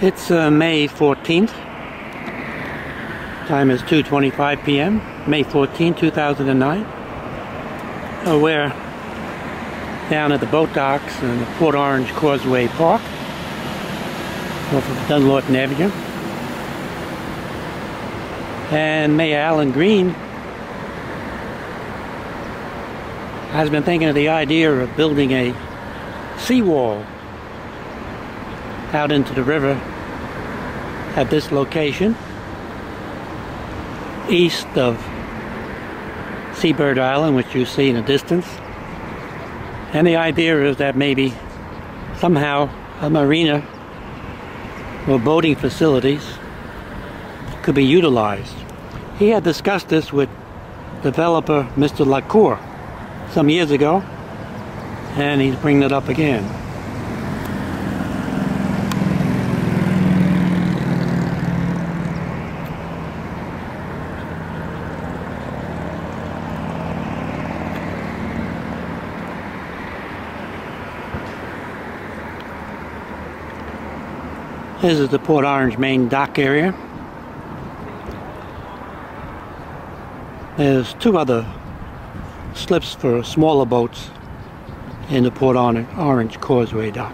It's May 14th. Time is 2:25 p.m. May 14, 2009. We're down at the boat docks in the Port Orange Causeway Park off of Dunlawton Avenue. And Mayor Alan Green has been thinking of the idea of building a seawall out into the river at this location east of Seabird Island, which you see in the distance. And the idea is that maybe somehow a marina or boating facilities could be utilized. He had discussed this with developer Mr. LaCour some years ago, and he's bringing it up again. This is the Port Orange main dock area. There's two other slips for smaller boats in the Port Orange Causeway dock.